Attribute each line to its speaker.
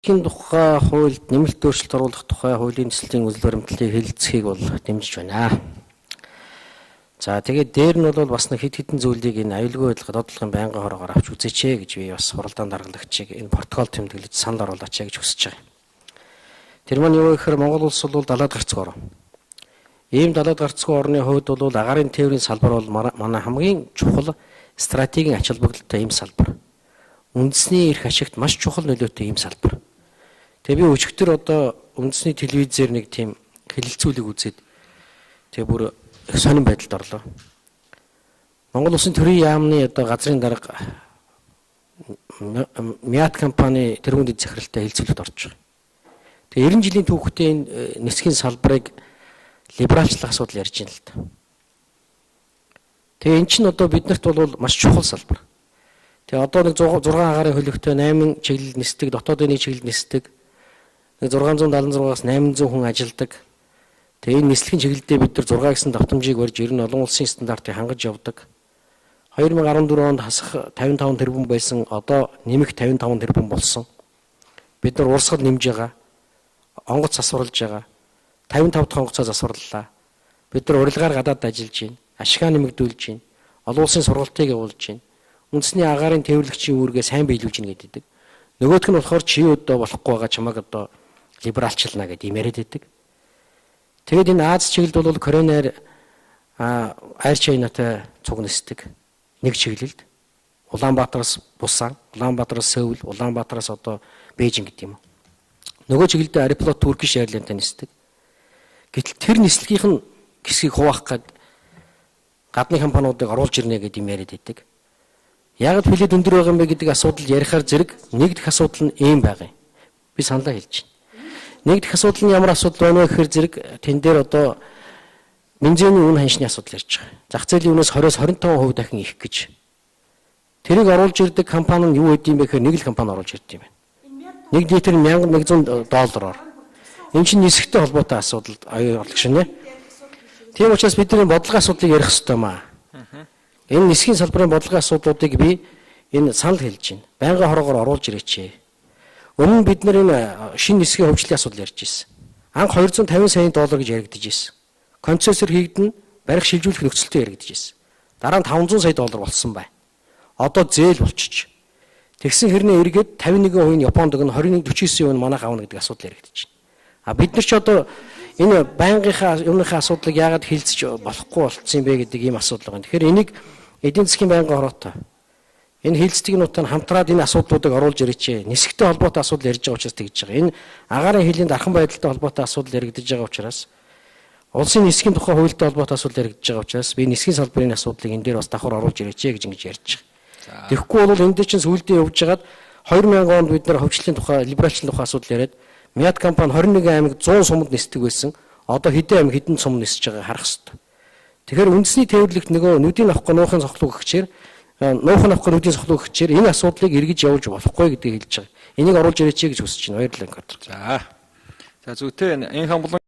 Speaker 1: Эхийн тухай хуульд нэмэлт өөрчлөлт оруулах тухай хуулийн төслийн үзэл баримтлалыг хэлэлцэхийг бол дэмжиж байна. За тэгээд дээр нь бол бас нэг хэд хэдэн зүйлийг энэ аюулгүй байдлаар доотлогын байнгын хороогоор авч үзээч гэж би бас хуралдаан даргалагчийг энэ протокол тэмдэглэж санал оруулаач гэж хүсэж байгаа. Тэр маань юу гэхээр Монгол улс бол далаад гарцгүй орн. Ийм далаад гарцгүй орны хувьд бол агаарын тээврийн салбар бол манай хамгийн чухал стратегийн ач холбогдолтой ийм салбар. Үндэсний эрх ашигт маш чухал нөлөөтэй ийм салбар. Тэгээ би өчигдөр одоо үндэсний телевизээр нэг тийм хэлэлцүүлэг үзээд тэгээ бүр их сонирн байдалд орлоо. Монгол Улсын төрийн яамны одоо газрын дарга Мят компани тэргүүнд захиралтай хэлэлцүүлэгт орж байгаа. Тэгээ 90 жилийн түүхтэй энэ нисхийн салбарыг либералчлах асуудал ярьж байна л да. Тэгээ эн чинь одоо биднэрт бол маш чухал салбар. Тэгээ одоо нэг 6 агаарын хөлөгтэй 8 чиглэл нисдэг, дотоодын чиглэл нисдэг. 676-аас 800 хүн ажилдаг. Тэгээ энэ нислэгийн чиглэлдээ бид нар 6 гэсэн давтамжийг барьж ер нь олон улсын стандартыг хангаж явдаг. 2014 онд хасах 55 тэрбум байсан одоо нэмэх 55 тэрбум болсон. Бид нар урсгал нэмж байгаа. Онгоц засварлаж байгаа. 55 дахь онгоцоо засварлалаа. Бид нар урилгаар гадаад ажиллаж байна. Ашгаа нэмэгдүүлж байна. Олон улсын сургалтыг явуулж байна. Үндэсний агаарын тээвэрлэгчийн үүргээ сайн биелүүлж гин гэдэг. Нөгөөх нь болохоор чи өдөө болохгүй байгаа чамайг одоо либералчлна гэдэг юм яриад байдаг. Тэгэд энэ Аз чиглэлд бол Кореанаар Air China-тай цуг нисдэг. Нэг чиглэлд Улаанбаатараас Бусан, Улаанбаатараас Сөүл, Улаанбаатараас одоо Бээжин гэдэг юм. Нөгөө чиглэлд Aeroфлот Turkish Airlines-тай нисдэг. Гэтэл тэр нислэгийнх нь хэсгийг хуваах гээд гадны компаниудыг оруулж ирнэ гэдэг юм яриад байдаг. Яг хүлээд өндөр байгаа юм бэ гэдэг асуудал ярихаар зэрэг нэг дэх асуудал нь ийм байгаа юм. Би саналаа хэлж байна. Нэг дэх асуудал нь ямар асуудал байна вэ гэхээр зэрэг тэн дээр одоо бензиний үн ханшны асуудал ярьж байгаа. Зах зээлийн үнээс 20-25% дахин их гэж. Тэрийг оруулж ирдэг компани нь юу гэдэг юм бэ гэхээр нэг л компани оруулж ирдэг юм байна. 1 литр $1100. Энэ чинь нисгтэй холбоотой асуудал аюул орлого шинэ. Тийм учраас бидний бодлогын асуудлыг ярих хэрэгтэй маа. Энэ нисхийн салбарын бодлогын асуудлуудыг би энэ санал хэлж байна. Байнгын хороогоор оруулж ирээч. Өмнө бид нар энэ шинэ нисхийн хөгжлийн асуудал ярьж ирсэн. Анх $250 сая гэж яригдж ирсэн. Концессор хийгдэн барих шилжүүлэх нөхцөлтэй яригдж ирсэн. Дараа нь $500 сая болсон бай. Одоо зээл болчих. Тэгсэн хэрнээ эргээд 51% нь Японд өгнө, 21-49% нь манайх авна гэдэг асуудал яригдж байна. А бид нар ч одоо энэ байнгийнхаа юуныхаа асуудлыг яагаад хилцэж болохгүй болцсон юм бэ гэдэг ийм асуудал байна. Тэгэхээр энийг эдийн засгийн байнгын хороотой энэ хилцдэг нутаг нь хамтраад энэ асуудлуудыг оруулж ирээч. Нисгтэй холбоотой асуудал ярьж байгаа учраас тэгж байгаа. Энэ агаарын хилийн дархан байдалтай холбоотой асуудал яригдж байгаа учраас улсын нисгийн тухай хуультай холбоотой асуудал яригдж байгаа учраас би нисгийн салбарын асуудлыг энэ дээр бас давхар оруулж ирээч гэж ингэж ярьж байгаа. Тэгэхгүй бол энэ дээр чинь сүүлдээ явж байгаад 2000 онд бид нар хөгжлийн тухай либералчлалын тухай асуудал яриад Мят компани 21 аймаг 100 сумд нисдэг байсан. Одоо хэдэн аймаг хэдэн сум нисэж байгааг харах хэрэгтэй. Тэгэхээр үндэсний тээвэрлэгт нөгөө нүдийн авахгүй нуухын цохлог өгчээр нуухын авахгүй нүдийн цохлог өгчээр энэ асуудлыг эргэж явуулж болохгүй гэдгийг хэлж байгаа. Энийг оруулж ирээч гэж хүсэж байна. Баярлалаа.
Speaker 2: За зүйтэй энэ хамблан